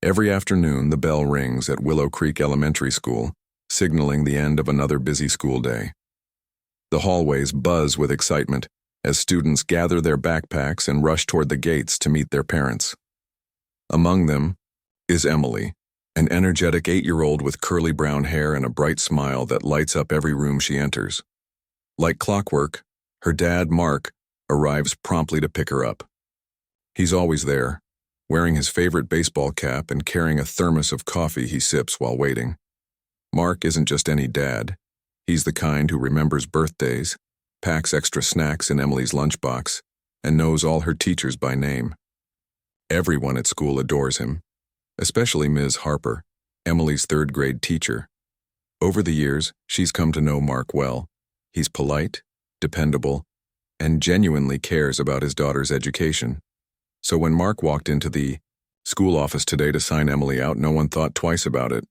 Every afternoon, the bell rings at Willow Creek Elementary School, signaling the end of another busy school day. The hallways buzz with excitement as students gather their backpacks and rush toward the gates to meet their parents. Among them is Emily, an energetic 8-year-old with curly brown hair and a bright smile that lights up every room she enters. Like clockwork, her dad, Mark, arrives promptly to pick her up. He's always there, wearing his favorite baseball cap and carrying a thermos of coffee he sips while waiting. Mark isn't just any dad. He's the kind who remembers birthdays, packs extra snacks in Emily's lunchbox, and knows all her teachers by name. Everyone at school adores him, especially Ms. Harper, Emily's third-grade teacher. Over the years, she's come to know Mark well. He's polite, dependable, and genuinely cares about his daughter's education. So when Mark walked into the school office today to sign Emily out, no one thought twice about it.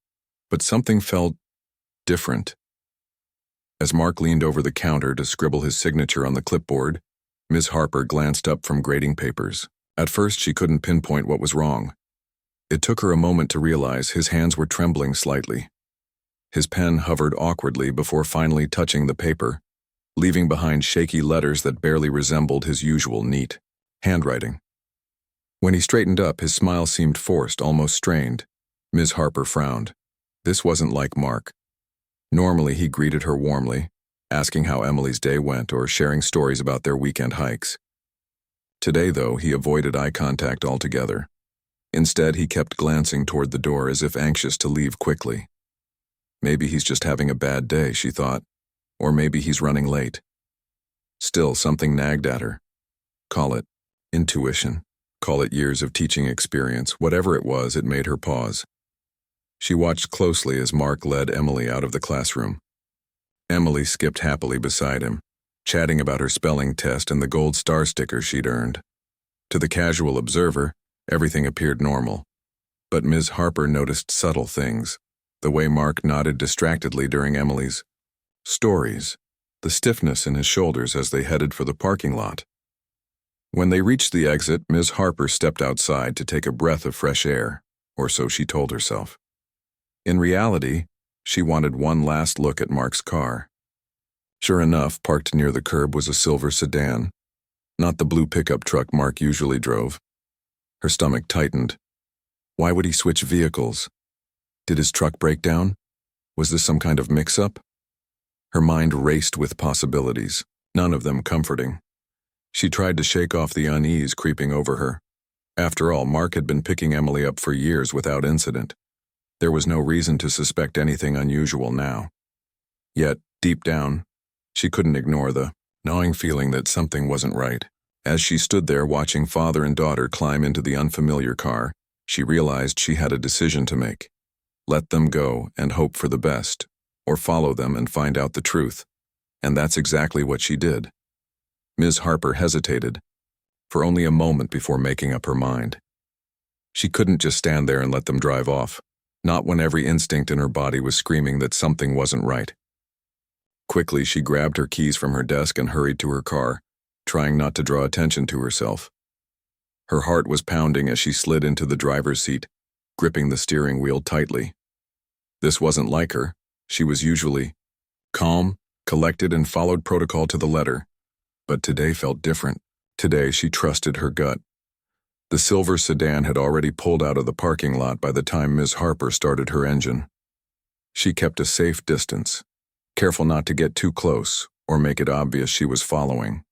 But something felt different. As Mark leaned over the counter to scribble his signature on the clipboard, Ms. Harper glanced up from grading papers. At first, she couldn't pinpoint what was wrong. It took her a moment to realize his hands were trembling slightly. His pen hovered awkwardly before finally touching the paper, leaving behind shaky letters that barely resembled his usual neat handwriting. When he straightened up, his smile seemed forced, almost strained. Ms. Harper frowned. This wasn't like Mark. Normally, he greeted her warmly, asking how Emily's day went or sharing stories about their weekend hikes. Today, though, he avoided eye contact altogether. Instead, he kept glancing toward the door as if anxious to leave quickly. Maybe he's just having a bad day, she thought, or maybe he's running late. Still, something nagged at her. Call it intuition. Call it years of teaching experience. Whatever it was, it made her pause. She watched closely as Mark led Emily out of the classroom. Emily skipped happily beside him, chatting about her spelling test and the gold star sticker she'd earned. To the casual observer, everything appeared normal. But Ms. Harper noticed subtle things, the way Mark nodded distractedly during Emily's stories, the stiffness in his shoulders as they headed for the parking lot. When they reached the exit, Ms. Harper stepped outside to take a breath of fresh air, or so she told herself. In reality, she wanted one last look at Mark's car. Sure enough, parked near the curb was a silver sedan, not the blue pickup truck Mark usually drove. Her stomach tightened. Why would he switch vehicles? Did his truck break down? Was this some kind of mix-up? Her mind raced with possibilities, none of them comforting. She tried to shake off the unease creeping over her. After all, Mark had been picking Emily up for years without incident. There was no reason to suspect anything unusual now. Yet, deep down, she couldn't ignore the gnawing feeling that something wasn't right. As she stood there watching father and daughter climb into the unfamiliar car, she realized she had a decision to make. Let them go and hope for the best, or follow them and find out the truth. And that's exactly what she did. Ms. Harper hesitated, for only a moment before making up her mind. She couldn't just stand there and let them drive off, not when every instinct in her body was screaming that something wasn't right. Quickly, she grabbed her keys from her desk and hurried to her car, trying not to draw attention to herself. Her heart was pounding as she slid into the driver's seat, gripping the steering wheel tightly. This wasn't like her. She was usually calm, collected, and followed protocol to the letter. But today felt different. Today, she trusted her gut. The silver sedan had already pulled out of the parking lot by the time Ms. Harper started her engine. She kept a safe distance, careful not to get too close or make it obvious she was following.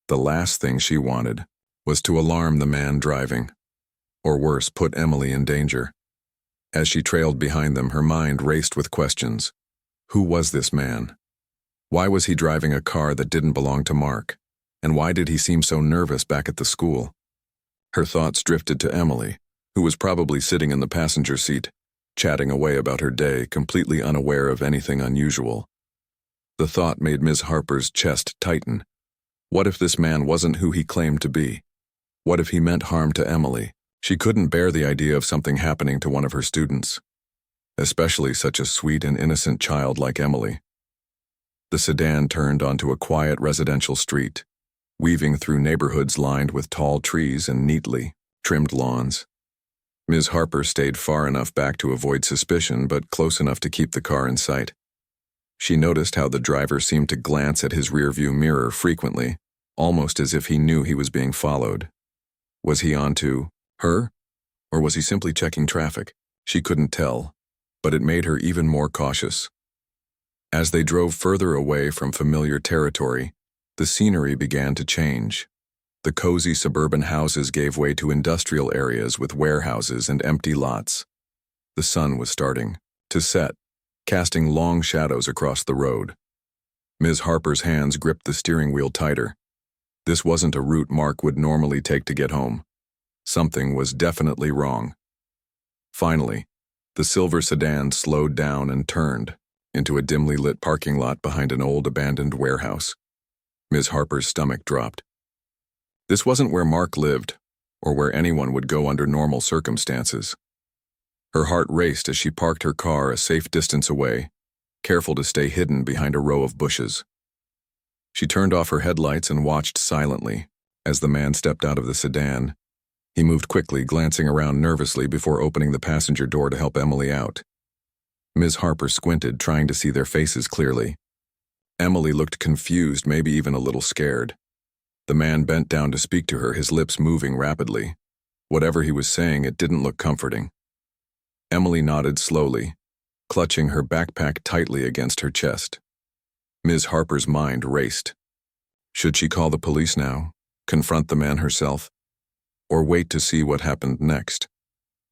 The last thing she wanted was to alarm the man driving, or worse, put Emily in danger. As she trailed behind them, her mind raced with questions. Who was this man? Why was he driving a car that didn't belong to Mark? And why did he seem so nervous back at the school? Her thoughts drifted to Emily, who was probably sitting in the passenger seat, chatting away about her day, completely unaware of anything unusual. The thought made Ms. Harper's chest tighten. What if this man wasn't who he claimed to be? What if he meant harm to Emily? She couldn't bear the idea of something happening to one of her students, especially such a sweet and innocent child like Emily. The sedan turned onto a quiet residential street, weaving through neighborhoods lined with tall trees and neatly trimmed lawns. Ms. Harper stayed far enough back to avoid suspicion, but close enough to keep the car in sight. She noticed how the driver seemed to glance at his rearview mirror frequently, almost as if he knew he was being followed. Was he on to her, or was he simply checking traffic? She couldn't tell, but it made her even more cautious. As they drove further away from familiar territory, the scenery began to change. The cozy suburban houses gave way to industrial areas with warehouses and empty lots. The sun was starting to set, casting long shadows across the road. Ms. Harper's hands gripped the steering wheel tighter. This wasn't a route Mark would normally take to get home. Something was definitely wrong. Finally, the silver sedan slowed down and turned into a dimly lit parking lot behind an old abandoned warehouse. Ms. Harper's stomach dropped. This wasn't where Mark lived, or where anyone would go under normal circumstances. Her heart raced as she parked her car a safe distance away, careful to stay hidden behind a row of bushes. She turned off her headlights and watched silently as the man stepped out of the sedan. He moved quickly, glancing around nervously before opening the passenger door to help Emily out. Ms. Harper squinted, trying to see their faces clearly. Emily looked confused, maybe even a little scared. The man bent down to speak to her, his lips moving rapidly. Whatever he was saying, it didn't look comforting. Emily nodded slowly, clutching her backpack tightly against her chest. Ms. Harper's mind raced. Should she call the police now, confront the man herself, or wait to see what happened next?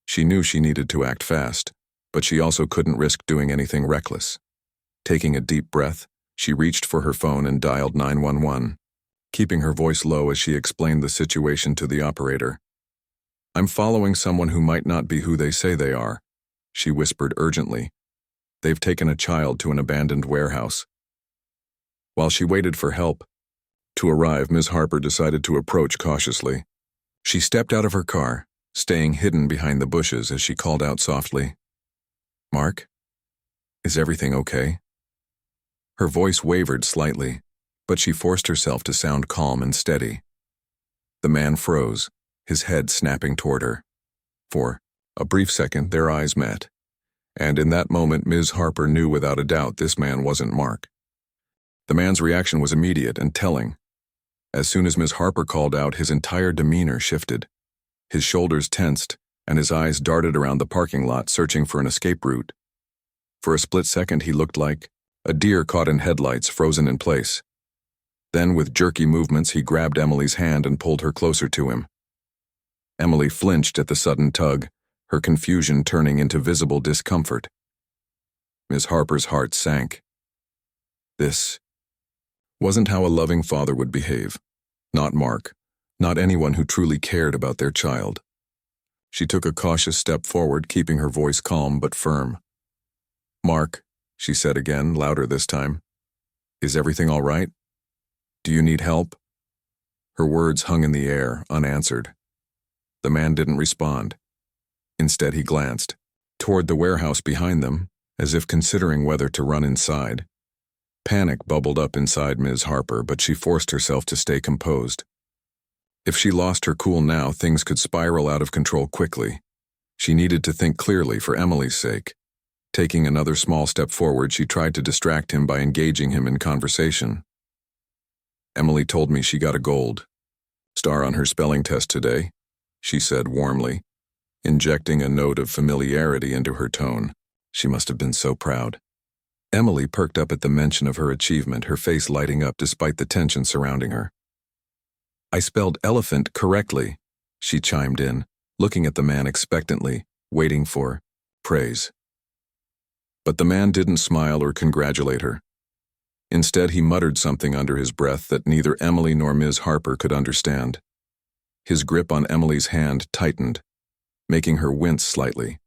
She knew she needed to act fast, but she also couldn't risk doing anything reckless. Taking a deep breath, she reached for her phone and dialed 911, keeping her voice low as she explained the situation to the operator. "I'm following someone who might not be who they say they are," she whispered urgently. "They've taken a child to an abandoned warehouse." While she waited for help to arrive, Ms. Harper decided to approach cautiously. She stepped out of her car, staying hidden behind the bushes as she called out softly, "Mark, is everything okay?" Her voice wavered slightly, but she forced herself to sound calm and steady. The man froze, his head snapping toward her. For a brief second, their eyes met, and in that moment Ms. Harper knew without a doubt this man wasn't Mark. The man's reaction was immediate and telling. As soon as Ms. Harper called out, his entire demeanor shifted. His shoulders tensed, and his eyes darted around the parking lot, searching for an escape route. For a split second, he looked like a deer caught in headlights, frozen in place. Then, with jerky movements, he grabbed Emily's hand and pulled her closer to him. Emily flinched at the sudden tug, her confusion turning into visible discomfort. Ms. Harper's heart sank. This wasn't how a loving father would behave. Not Mark, not anyone who truly cared about their child. She took a cautious step forward, keeping her voice calm but firm. "Mark," she said again, louder this time. "Is everything all right? Do you need help?" Her words hung in the air, unanswered. The man didn't respond. Instead, he glanced toward the warehouse behind them, as if considering whether to run inside. Panic bubbled up inside Ms. Harper, but she forced herself to stay composed. If she lost her cool now, things could spiral out of control quickly. She needed to think clearly for Emily's sake. Taking another small step forward, she tried to distract him by engaging him in conversation. "Emily told me she got a gold star on her spelling test today," she said warmly, injecting a note of familiarity into her tone. She must have been so proud. Emily perked up at the mention of her achievement, her face lighting up despite the tension surrounding her. "I spelled elephant correctly," she chimed in, looking at the man expectantly, waiting for praise. But the man didn't smile or congratulate her. Instead, he muttered something under his breath that neither Emily nor Ms. Harper could understand. His grip on Emily's hand tightened, making her wince slightly.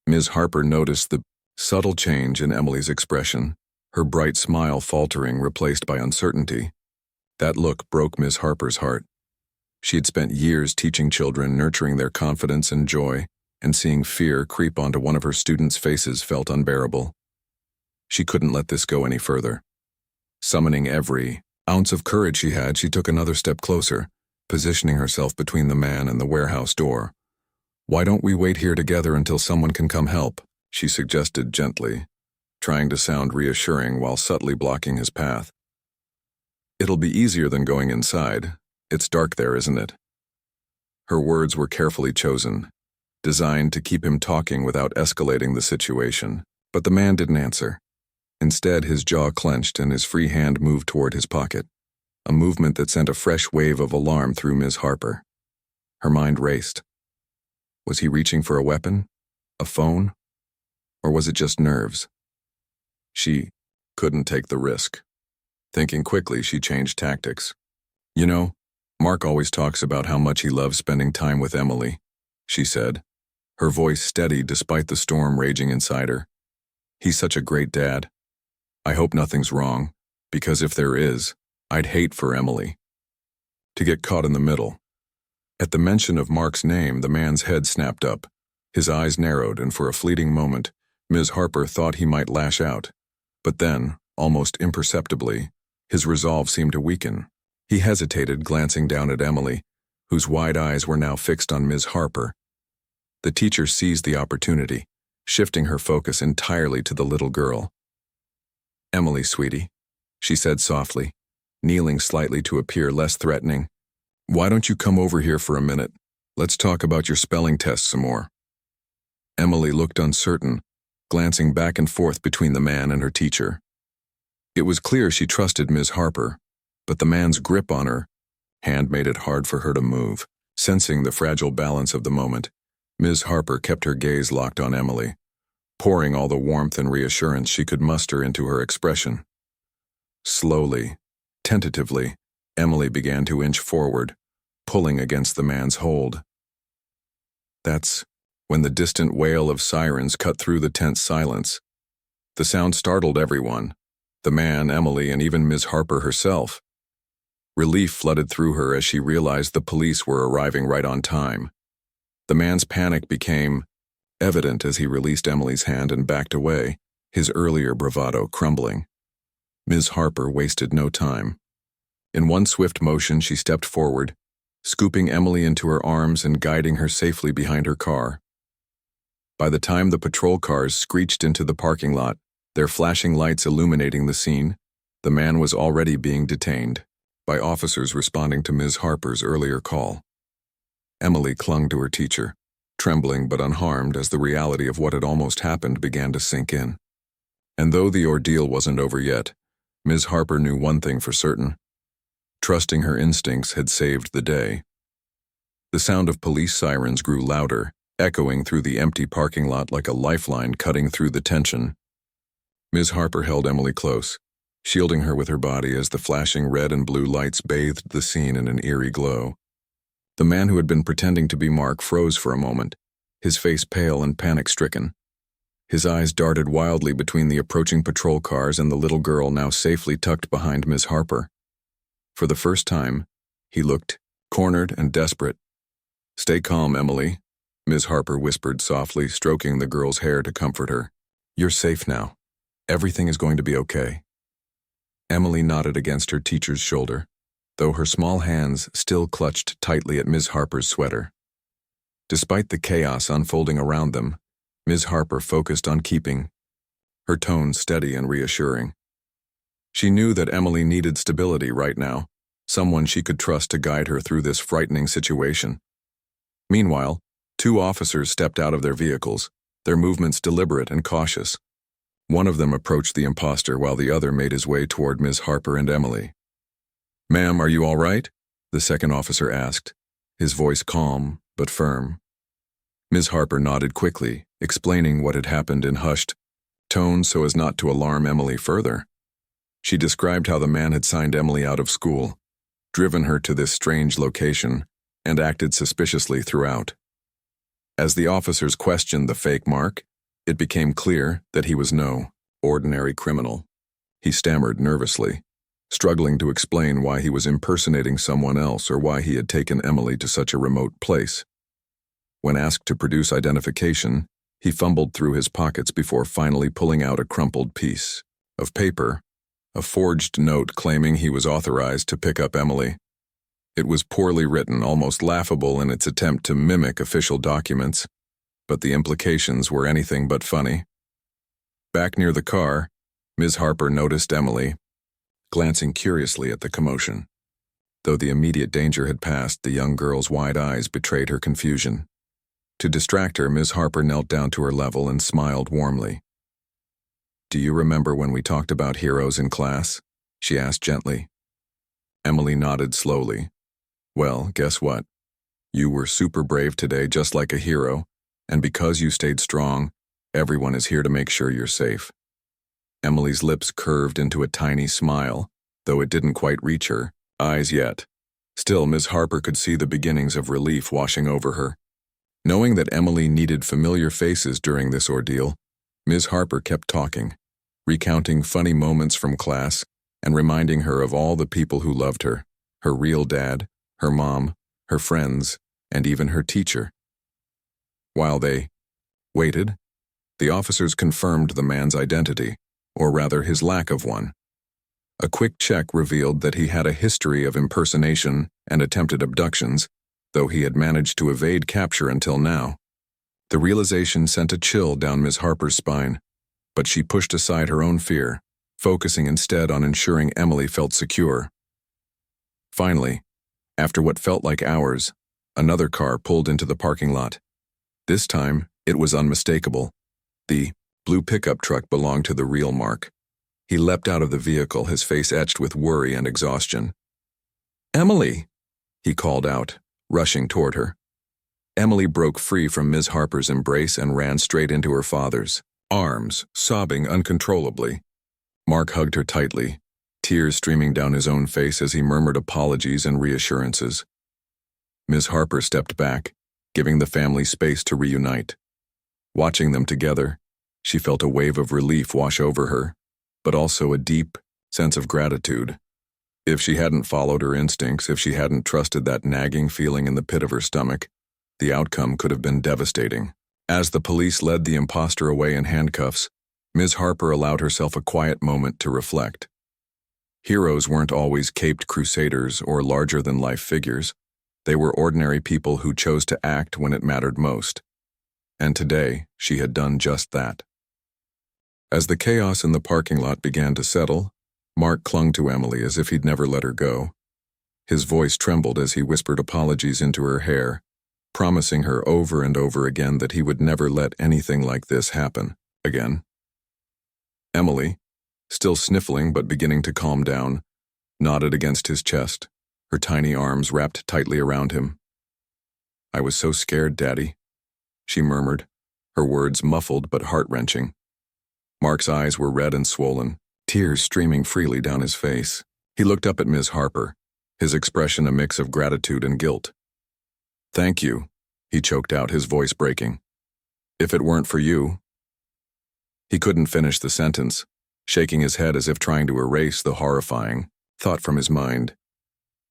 Ms. Harper noticed the subtle change in Emily's expression, her bright smile faltering, replaced by uncertainty. That look broke Ms. Harper's heart. She had spent years teaching children, nurturing their confidence and joy, and seeing fear creep onto one of her students' faces felt unbearable. She couldn't let this go any further. Summoning every ounce of courage she had, she took another step closer, positioning herself between the man and the warehouse door. "Why don't we wait here together until someone can come help?" she suggested gently, trying to sound reassuring while subtly blocking his path. "It'll be easier than going inside. It's dark there, isn't it?" Her words were carefully chosen, designed to keep him talking without escalating the situation. But the man didn't answer. Instead, his jaw clenched and his free hand moved toward his pocket, a movement that sent a fresh wave of alarm through Ms. Harper. Her mind raced. Was he reaching for a weapon? A phone? Or was it just nerves? She couldn't take the risk. Thinking quickly, she changed tactics. "You know, Mark always talks about how much he loves spending time with Emily," she said, her voice steady despite the storm raging inside her. "He's such a great dad. I hope nothing's wrong, because if there is, I'd hate for Emily to get caught in the middle." At the mention of Mark's name, the man's head snapped up. His eyes narrowed, and for a fleeting moment, Ms. Harper thought he might lash out. But then, almost imperceptibly, his resolve seemed to weaken. He hesitated, glancing down at Emily, whose wide eyes were now fixed on Ms. Harper. The teacher seized the opportunity, shifting her focus entirely to the little girl. "Emily, sweetie," she said softly, kneeling slightly to appear less threatening. "Why don't you come over here for a minute? Let's talk about your spelling test some more." Emily looked uncertain, glancing back and forth between the man and her teacher. It was clear she trusted Ms. Harper, but the man's grip on her hand made it hard for her to move. Sensing the fragile balance of the moment, Ms. Harper kept her gaze locked on Emily, pouring all the warmth and reassurance she could muster into her expression. Slowly, tentatively, Emily began to inch forward, pulling against the man's hold. That's when the distant wail of sirens cut through the tense silence. The sound startled everyone, the man, Emily, and even Ms. Harper herself. Relief flooded through her as she realized the police were arriving right on time. The man's panic became evident as he released Emily's hand and backed away, his earlier bravado crumbling. Ms. Harper wasted no time. In one swift motion, she stepped forward, scooping Emily into her arms and guiding her safely behind her car. By the time the patrol cars screeched into the parking lot, their flashing lights illuminating the scene, the man was already being detained by officers responding to Ms. Harper's earlier call. Emily clung to her teacher, trembling but unharmed as the reality of what had almost happened began to sink in. And though the ordeal wasn't over yet, Ms. Harper knew one thing for certain. Trusting her instincts had saved the day. The sound of police sirens grew louder, echoing through the empty parking lot like a lifeline cutting through the tension. Ms. Harper held Emily close, shielding her with her body as the flashing red and blue lights bathed the scene in an eerie glow. The man who had been pretending to be Mark froze for a moment, his face pale and panic-stricken. His eyes darted wildly between the approaching patrol cars and the little girl now safely tucked behind Ms. Harper. For the first time, he looked cornered and desperate. "Stay calm, Emily," Ms. Harper whispered softly, stroking the girl's hair to comfort her. "You're safe now. Everything is going to be okay." Emily nodded against her teacher's shoulder, though her small hands still clutched tightly at Ms. Harper's sweater. Despite the chaos unfolding around them, Ms. Harper focused on keeping her tone steady and reassuring. She knew that Emily needed stability right now, someone she could trust to guide her through this frightening situation. Meanwhile, two officers stepped out of their vehicles, their movements deliberate and cautious. One of them approached the imposter while the other made his way toward Ms. Harper and Emily. "Ma'am, are you all right?" the second officer asked, his voice calm but firm. Ms. Harper nodded quickly, explaining what had happened in hushed tones so as not to alarm Emily further. She described how the man had signed Emily out of school, driven her to this strange location, and acted suspiciously throughout. As the officers questioned the fake Mark, it became clear that he was no ordinary criminal. He stammered nervously, struggling to explain why he was impersonating someone else or why he had taken Emily to such a remote place. When asked to produce identification, he fumbled through his pockets before finally pulling out a crumpled piece of paper, a forged note claiming he was authorized to pick up Emily. It was poorly written, almost laughable in its attempt to mimic official documents, but the implications were anything but funny. Back near the car, Ms. Harper noticed Emily, glancing curiously at the commotion. Though the immediate danger had passed, the young girl's wide eyes betrayed her confusion. To distract her, Ms. Harper knelt down to her level and smiled warmly. "Do you remember when we talked about heroes in class?" she asked gently. Emily nodded slowly. "Well, guess what? You were super brave today, just like a hero, and because you stayed strong, everyone is here to make sure you're safe." Emily's lips curved into a tiny smile, though it didn't quite reach her eyes yet. Still, Ms. Harper could see the beginnings of relief washing over her. Knowing that Emily needed familiar faces during this ordeal, Ms. Harper kept talking, recounting funny moments from class and reminding her of all the people who loved her, her real dad, her mom, her friends, and even her teacher. While they waited, the officers confirmed the man's identity, or rather his lack of one. A quick check revealed that he had a history of impersonation and attempted abductions, though he had managed to evade capture until now. The realization sent a chill down Ms. Harper's spine, but she pushed aside her own fear, focusing instead on ensuring Emily felt secure. Finally, after what felt like hours, another car pulled into the parking lot. This time, it was unmistakable. The blue pickup truck belonged to the real Mark. He leapt out of the vehicle, his face etched with worry and exhaustion. "Emily!" he called out, rushing toward her. Emily broke free from Ms. Harper's embrace and ran straight into her father's arms, sobbing uncontrollably. Mark hugged her tightly, tears streaming down his own face as he murmured apologies and reassurances. Ms. Harper stepped back, giving the family space to reunite. Watching them together, she felt a wave of relief wash over her, but also a deep sense of gratitude. If she hadn't followed her instincts, if she hadn't trusted that nagging feeling in the pit of her stomach, the outcome could have been devastating. As the police led the imposter away in handcuffs, Ms. Harper allowed herself a quiet moment to reflect. Heroes weren't always caped crusaders or larger-than-life figures. They were ordinary people who chose to act when it mattered most. And today, she had done just that. As the chaos in the parking lot began to settle, Mark clung to Emily as if he'd never let her go. His voice trembled as he whispered apologies into her hair, promising her over and over again that he would never let anything like this happen again. Emily, still sniffling but beginning to calm down, nodded against his chest, her tiny arms wrapped tightly around him. "I was so scared, Daddy," she murmured, her words muffled but heart-wrenching. Mark's eyes were red and swollen, tears streaming freely down his face. He looked up at Ms. Harper, his expression a mix of gratitude and guilt. "Thank you," he choked out, his voice breaking. "If it weren't for you—" He couldn't finish the sentence, shaking his head as if trying to erase the horrifying thought from his mind.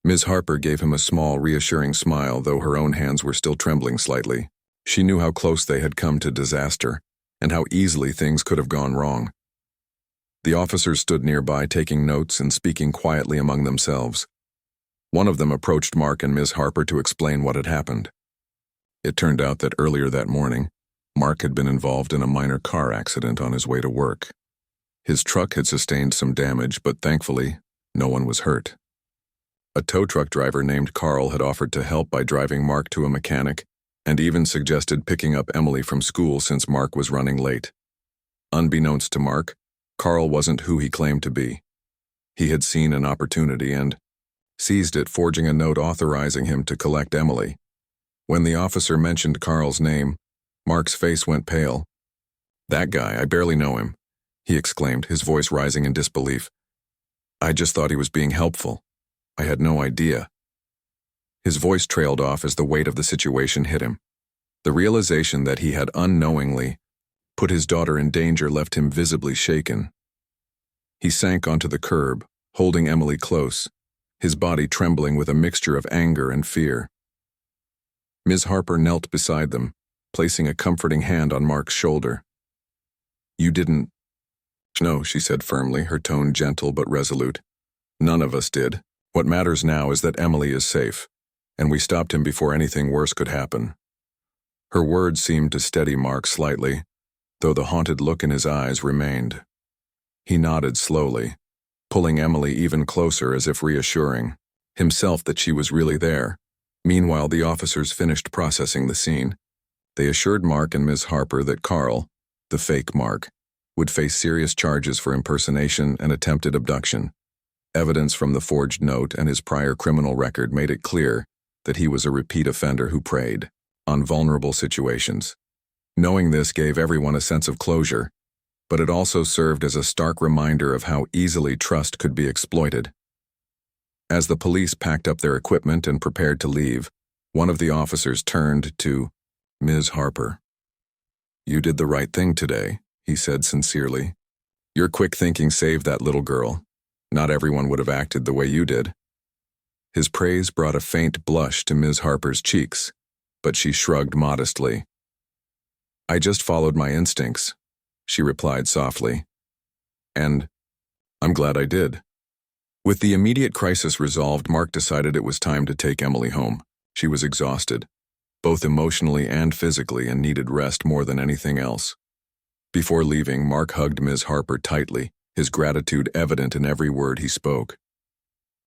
Ms. Harper gave him a small, reassuring smile, though her own hands were still trembling slightly. She knew how close they had come to disaster, and how easily things could have gone wrong. The officers stood nearby, taking notes and speaking quietly among themselves. One of them approached Mark and Ms. Harper to explain what had happened. It turned out that earlier that morning, Mark had been involved in a minor car accident on his way to work. His truck had sustained some damage, but thankfully, no one was hurt. A tow truck driver named Carl had offered to help by driving Mark to a mechanic, and even suggested picking up Emily from school since Mark was running late. Unbeknownst to Mark, Carl wasn't who he claimed to be. He had seen an opportunity and seized it, forging a note authorizing him to collect Emily. When the officer mentioned Carl's name, Mark's face went pale. "That guy, I barely know him," he exclaimed, his voice rising in disbelief. "I just thought he was being helpful. I had no idea." His voice trailed off as the weight of the situation hit him. The realization that he had unknowingly put his daughter in danger left him visibly shaken. He sank onto the curb, holding Emily close, his body trembling with a mixture of anger and fear. Ms. Harper knelt beside them, placing a comforting hand on Mark's shoulder. "You didn't—" "No," she said firmly, her tone gentle but resolute. "None of us did. What matters now is that Emily is safe, and we stopped him before anything worse could happen." Her words seemed to steady Mark slightly, though the haunted look in his eyes remained. He nodded slowly, pulling Emily even closer as if reassuring himself that she was really there. Meanwhile, the officers finished processing the scene. They assured Mark and Ms. Harper that Carl, the fake Mark, would face serious charges for impersonation and attempted abduction. Evidence from the forged note and his prior criminal record made it clear that he was a repeat offender who preyed on vulnerable situations. Knowing this gave everyone a sense of closure, but it also served as a stark reminder of how easily trust could be exploited. As the police packed up their equipment and prepared to leave, one of the officers turned to Ms. Harper. "You did the right thing today," he said sincerely. "Your quick thinking saved that little girl. Not everyone would have acted the way you did." His praise brought a faint blush to Ms. Harper's cheeks, but she shrugged modestly. "I just followed my instincts," she replied softly. "And I'm glad I did." With the immediate crisis resolved, Mark decided it was time to take Emily home. She was exhausted, both emotionally and physically, and needed rest more than anything else. Before leaving, Mark hugged Ms. Harper tightly, his gratitude evident in every word he spoke.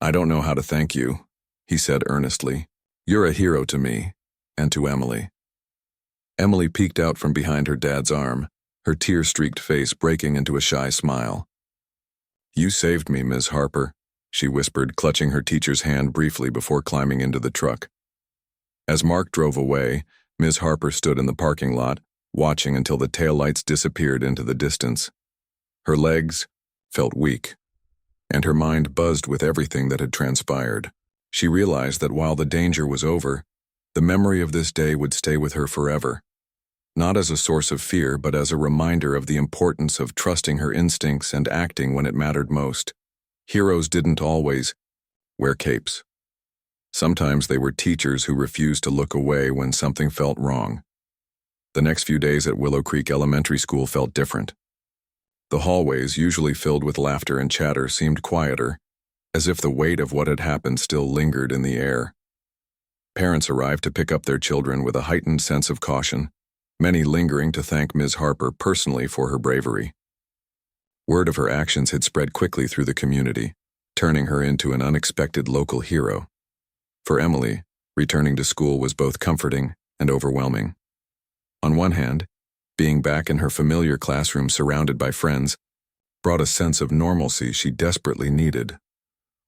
"I don't know how to thank you," he said earnestly. "You're a hero to me, and to Emily." Emily peeked out from behind her dad's arm, her tear-streaked face breaking into a shy smile. "You saved me, Ms. Harper," she whispered, clutching her teacher's hand briefly before climbing into the truck. As Mark drove away, Ms. Harper stood in the parking lot, watching until the taillights disappeared into the distance. Her legs felt weak, and her mind buzzed with everything that had transpired. She realized that while the danger was over, the memory of this day would stay with her forever. Not as a source of fear, but as a reminder of the importance of trusting her instincts and acting when it mattered most. Heroes didn't always wear capes. Sometimes they were teachers who refused to look away when something felt wrong. The next few days at Willow Creek Elementary School felt different. The hallways, usually filled with laughter and chatter, seemed quieter, as if the weight of what had happened still lingered in the air. Parents arrived to pick up their children with a heightened sense of caution, many lingering to thank Ms. Harper personally for her bravery. Word of her actions had spread quickly through the community, turning her into an unexpected local hero. For Emily, returning to school was both comforting and overwhelming. On one hand, being back in her familiar classroom surrounded by friends brought a sense of normalcy she desperately needed.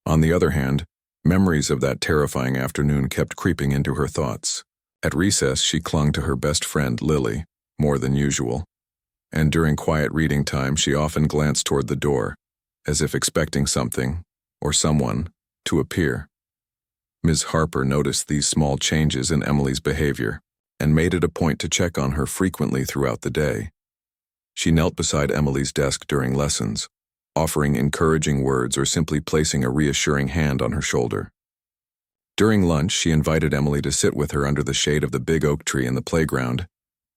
On the other hand, memories of that terrifying afternoon kept creeping into her thoughts. At recess, she clung to her best friend, Lily, more than usual, and during quiet reading time, she often glanced toward the door, as if expecting something, or someone, to appear. Ms. Harper noticed these small changes in Emily's behavior and made it a point to check on her frequently throughout the day. She knelt beside Emily's desk during lessons, offering encouraging words or simply placing a reassuring hand on her shoulder. During lunch, she invited Emily to sit with her under the shade of the big oak tree in the playground,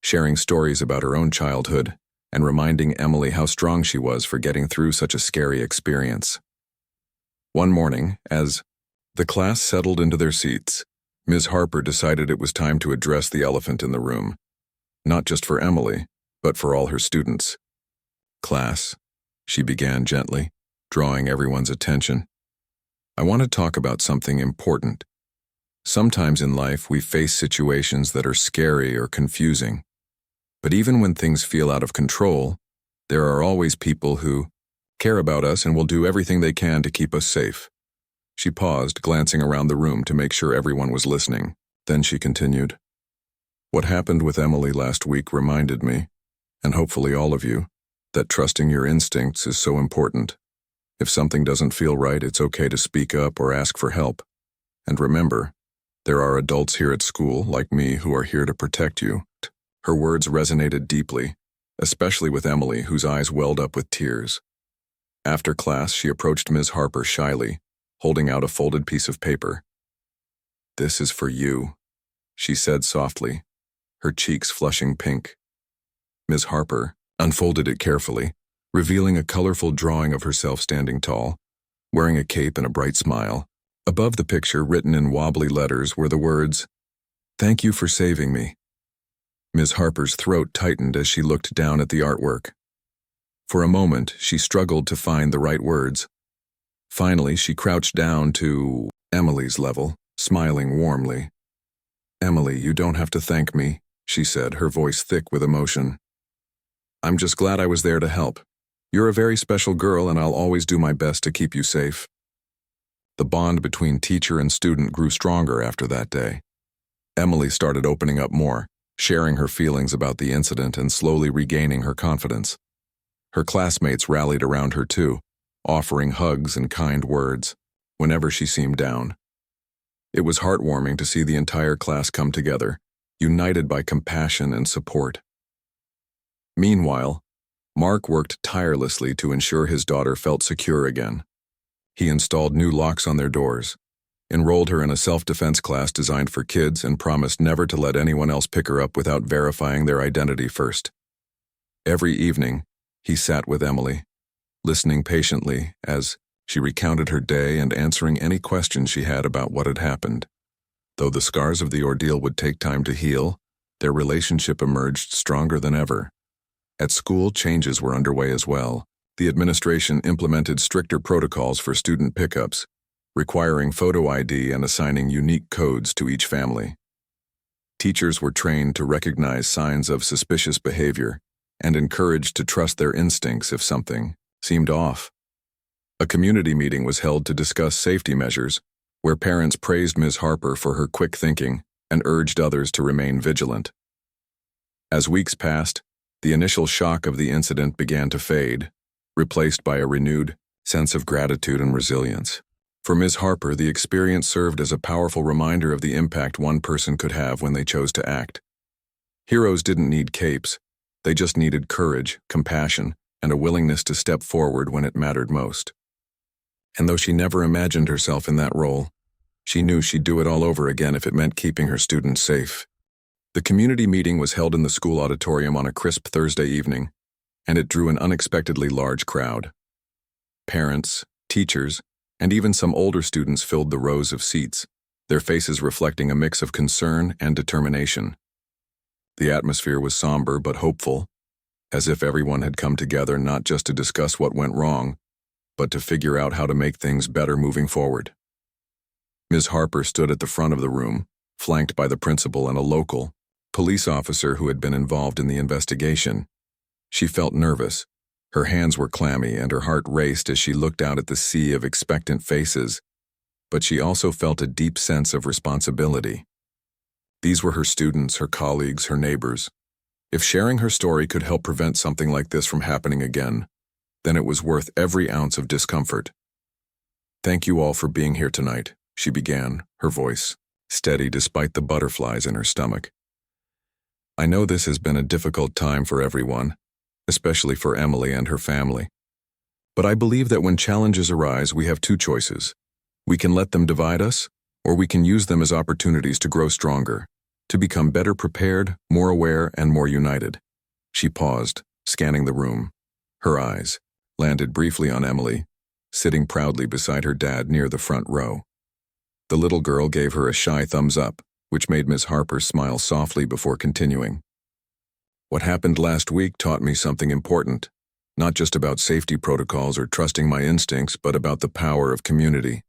sharing stories about her own childhood and reminding Emily how strong she was for getting through such a scary experience. One morning, as the class settled into their seats, Ms. Harper decided it was time to address the elephant in the room, not just for Emily, but for all her students. "Class," she began gently, drawing everyone's attention. "I want to talk about something important. Sometimes in life we face situations that are scary or confusing. But even when things feel out of control, there are always people who care about us and will do everything they can to keep us safe." She paused, glancing around the room to make sure everyone was listening. Then she continued, "What happened with Emily last week reminded me, and hopefully all of you, that trusting your instincts is so important. If something doesn't feel right, it's okay to speak up or ask for help. And remember, there are adults here at school, like me, who are here to protect you." Her words resonated deeply, especially with Emily, whose eyes welled up with tears. After class, she approached Ms. Harper shyly, holding out a folded piece of paper. "This is for you," she said softly, her cheeks flushing pink. Ms. Harper unfolded it carefully, revealing a colorful drawing of herself standing tall, wearing a cape and a bright smile. Above the picture, written in wobbly letters, were the words, "Thank you for saving me." Ms. Harper's throat tightened as she looked down at the artwork. For a moment, she struggled to find the right words. Finally, she crouched down to Emily's level, smiling warmly. "Emily, you don't have to thank me," she said, her voice thick with emotion. "I'm just glad I was there to help. You're a very special girl, and I'll always do my best to keep you safe." The bond between teacher and student grew stronger after that day. Emily started opening up more, sharing her feelings about the incident and slowly regaining her confidence. Her classmates rallied around her too, offering hugs and kind words whenever she seemed down. It was heartwarming to see the entire class come together, united by compassion and support. Meanwhile, Mark worked tirelessly to ensure his daughter felt secure again. He installed new locks on their doors, enrolled her in a self-defense class designed for kids, and promised never to let anyone else pick her up without verifying their identity first. Every evening, he sat with Emily, listening patiently as she recounted her day and answering any questions she had about what had happened. Though the scars of the ordeal would take time to heal, their relationship emerged stronger than ever. At school, changes were underway as well. The administration implemented stricter protocols for student pickups, requiring photo ID and assigning unique codes to each family. Teachers were trained to recognize signs of suspicious behavior and encouraged to trust their instincts if something seemed off. A community meeting was held to discuss safety measures, where parents praised Ms. Harper for her quick thinking and urged others to remain vigilant. As weeks passed, the initial shock of the incident began to fade, replaced by a renewed sense of gratitude and resilience. For Ms. Harper, the experience served as a powerful reminder of the impact one person could have when they chose to act. Heroes didn't need capes. They just needed courage, compassion, and a willingness to step forward when it mattered most. And though she never imagined herself in that role, she knew she'd do it all over again if it meant keeping her students safe. The community meeting was held in the school auditorium on a crisp Thursday evening, and it drew an unexpectedly large crowd. Parents, teachers, and even some older students filled the rows of seats, their faces reflecting a mix of concern and determination. The atmosphere was somber but hopeful, as if everyone had come together not just to discuss what went wrong, but to figure out how to make things better moving forward. Ms. Harper stood at the front of the room, flanked by the principal and a local police officer who had been involved in the investigation. She felt nervous. Her hands were clammy and her heart raced as she looked out at the sea of expectant faces, but she also felt a deep sense of responsibility. These were her students, her colleagues, her neighbors. If sharing her story could help prevent something like this from happening again, then it was worth every ounce of discomfort. "Thank you all for being here tonight," she began, her voice steady despite the butterflies in her stomach. "I know this has been a difficult time for everyone, especially for Emily and her family. But I believe that when challenges arise, we have two choices. We can let them divide us, or we can use them as opportunities to grow stronger, to become better prepared, more aware, and more united." She paused, scanning the room. Her eyes landed briefly on Emily, sitting proudly beside her dad near the front row. The little girl gave her a shy thumbs up, which made Ms. Harper smile softly before continuing. "What happened last week taught me something important, not just about safety protocols or trusting my instincts, but about the power of community.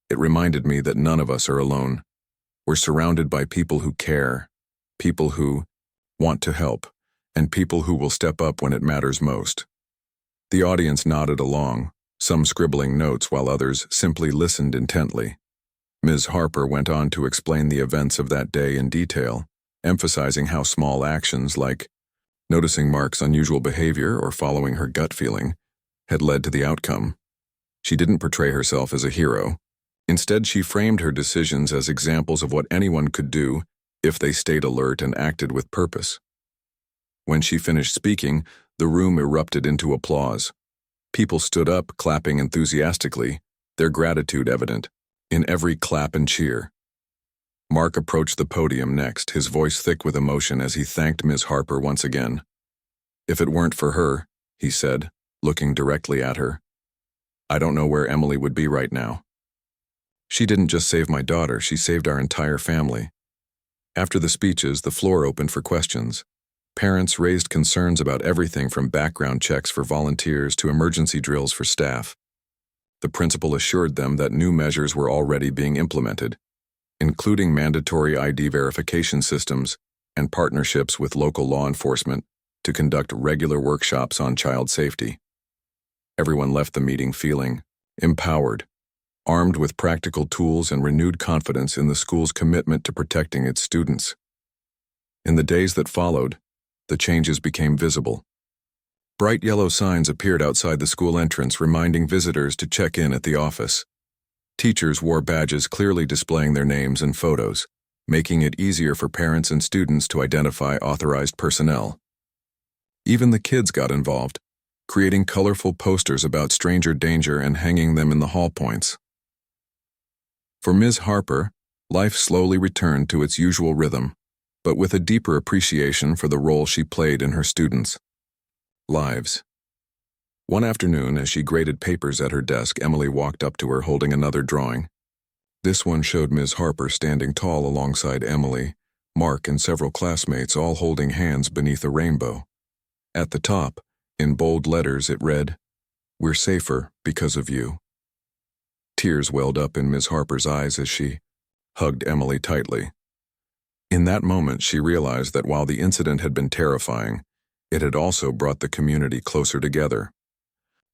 It reminded me that none of us are alone. We're surrounded by people who care, people who want to help, and people who will step up when it matters most." The audience nodded along, some scribbling notes while others simply listened intently. Ms. Harper went on to explain the events of that day in detail, emphasizing how small actions like noticing Mark's unusual behavior or following her gut feeling had led to the outcome. She didn't portray herself as a hero. Instead, she framed her decisions as examples of what anyone could do if they stayed alert and acted with purpose. When she finished speaking, the room erupted into applause. People stood up, clapping enthusiastically, their gratitude evident in every clap and cheer. Mark approached the podium next, his voice thick with emotion as he thanked Ms. Harper once again. "If it weren't for her," he said, looking directly at her, "I don't know where Emily would be right now." She didn't just save my daughter, she saved our entire family. After the speeches, the floor opened for questions. Parents raised concerns about everything from background checks for volunteers to emergency drills for staff. The principal assured them that new measures were already being implemented, including mandatory ID verification systems and partnerships with local law enforcement to conduct regular workshops on child safety. Everyone left the meeting feeling empowered, armed with practical tools and renewed confidence in the school's commitment to protecting its students. In the days that followed, the changes became visible. Bright yellow signs appeared outside the school entrance reminding visitors to check in at the office. Teachers wore badges clearly displaying their names and photos, making it easier for parents and students to identify authorized personnel. Even the kids got involved, creating colorful posters about stranger danger and hanging them in the hall points. For Ms. Harper, life slowly returned to its usual rhythm, but with a deeper appreciation for the role she played in her students' lives. One afternoon, as she graded papers at her desk, Emily walked up to her holding another drawing. This one showed Ms. Harper standing tall alongside Emily, Mark, and several classmates, all holding hands beneath a rainbow. At the top, in bold letters, it read, "We're safer because of you." Tears welled up in Ms. Harper's eyes as she hugged Emily tightly. In that moment, she realized that while the incident had been terrifying, it had also brought the community closer together.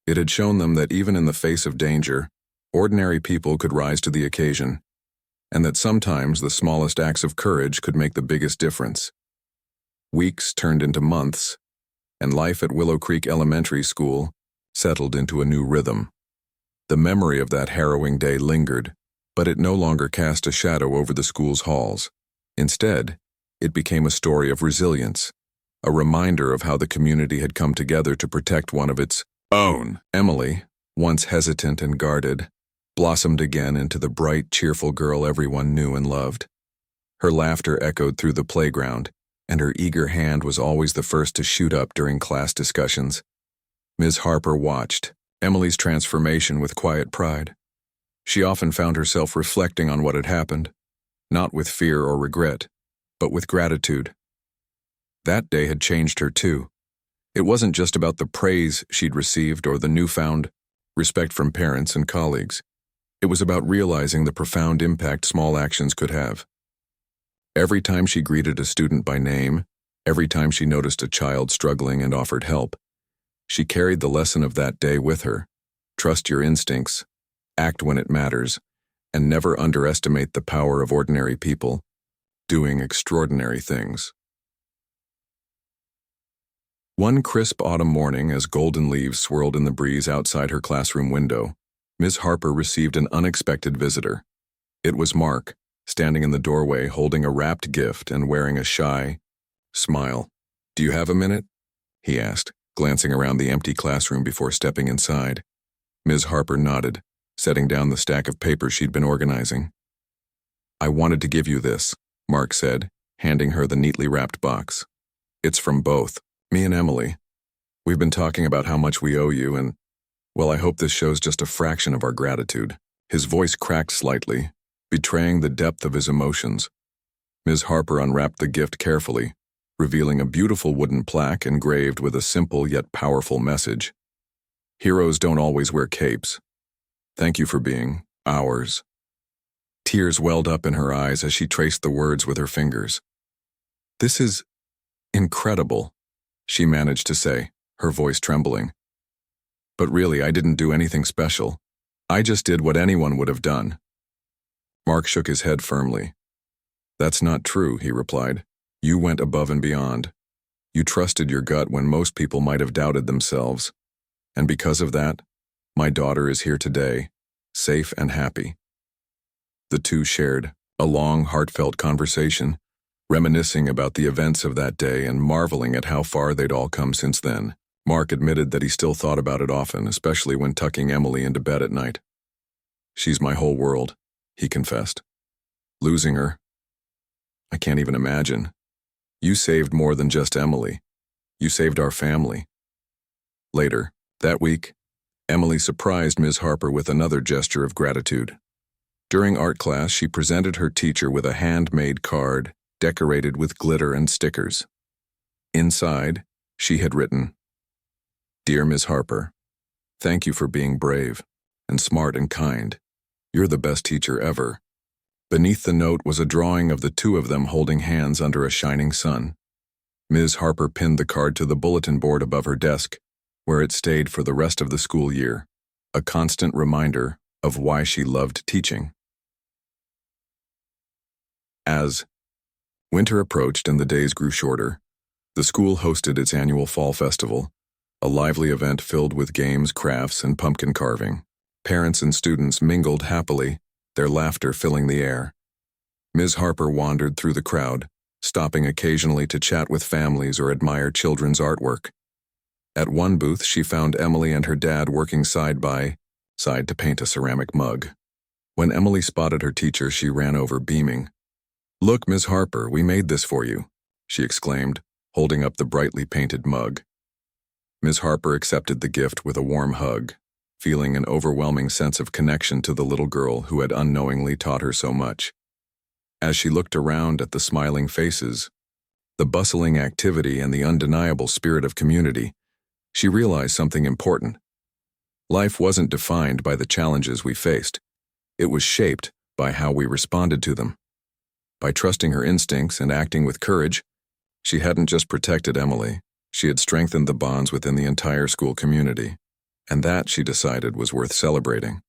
It had shown them that even in the face of danger, ordinary people could rise to the occasion, and that sometimes the smallest acts of courage could make the biggest difference. Weeks turned into months, and life at Willow Creek Elementary School settled into a new rhythm. The memory of that harrowing day lingered, but it no longer cast a shadow over the school's halls. Instead, it became a story of resilience, a reminder of how the community had come together to protect one of its own. Emily, once hesitant and guarded, blossomed again into the bright, cheerful girl everyone knew and loved. Her laughter echoed through the playground, and her eager hand was always the first to shoot up during class discussions. Ms. Harper watched Emily's transformation with quiet pride. She often found herself reflecting on what had happened, not with fear or regret, but with gratitude. That day had changed her too. It wasn't just about the praise she'd received or the newfound respect from parents and colleagues. It was about realizing the profound impact small actions could have. Every time she greeted a student by name, every time she noticed a child struggling and offered help, she carried the lesson of that day with her. Trust your instincts, act when it matters, and never underestimate the power of ordinary people doing extraordinary things. One crisp autumn morning, as golden leaves swirled in the breeze outside her classroom window, Ms. Harper received an unexpected visitor. It was Mark, standing in the doorway holding a wrapped gift and wearing a shy smile. "Do you have a minute?" he asked, glancing around the empty classroom before stepping inside. Ms. Harper nodded, setting down the stack of papers she'd been organizing. "I wanted to give you this," Mark said, handing her the neatly wrapped box. "It's from both me and Emily. We've been talking about how much we owe you, and, well, I hope this shows just a fraction of our gratitude." His voice cracked slightly, betraying the depth of his emotions. Ms. Harper unwrapped the gift carefully, revealing a beautiful wooden plaque engraved with a simple yet powerful message. "Heroes don't always wear capes. Thank you for being ours." Tears welled up in her eyes as she traced the words with her fingers. "This is incredible," she managed to say, her voice trembling. "But really, I didn't do anything special. I just did what anyone would have done." Mark shook his head firmly. "That's not true," he replied. "You went above and beyond. You trusted your gut when most people might have doubted themselves. And because of that, my daughter is here today, safe and happy." The two shared a long, heartfelt conversation, reminiscing about the events of that day and marveling at how far they'd all come since then. Mark admitted that he still thought about it often, especially when tucking Emily into bed at night. "She's my whole world," he confessed. "Losing her, I can't even imagine. You saved more than just Emily. You saved our family." Later, that week, Emily surprised Ms. Harper with another gesture of gratitude. During art class, she presented her teacher with a handmade card decorated with glitter and stickers. Inside, she had written, "Dear Ms. Harper, thank you for being brave and smart and kind. You're the best teacher ever." Beneath the note was a drawing of the two of them holding hands under a shining sun. Ms. Harper pinned the card to the bulletin board above her desk, where it stayed for the rest of the school year, a constant reminder of why she loved teaching. As winter approached and the days grew shorter, the school hosted its annual fall festival, a lively event filled with games, crafts, and pumpkin carving. Parents and students mingled happily, their laughter filling the air. Ms. Harper wandered through the crowd, stopping occasionally to chat with families or admire children's artwork. At one booth, she found Emily and her dad working side by side to paint a ceramic mug. When Emily spotted her teacher, she ran over, beaming. "Look, Ms. Harper, we made this for you," she exclaimed, holding up the brightly painted mug. Ms. Harper accepted the gift with a warm hug, feeling an overwhelming sense of connection to the little girl who had unknowingly taught her so much. As she looked around at the smiling faces, the bustling activity, and the undeniable spirit of community, she realized something important. Life wasn't defined by the challenges we faced. It was shaped by how we responded to them. By trusting her instincts and acting with courage, she hadn't just protected Emily, she had strengthened the bonds within the entire school community. And that, she decided, was worth celebrating.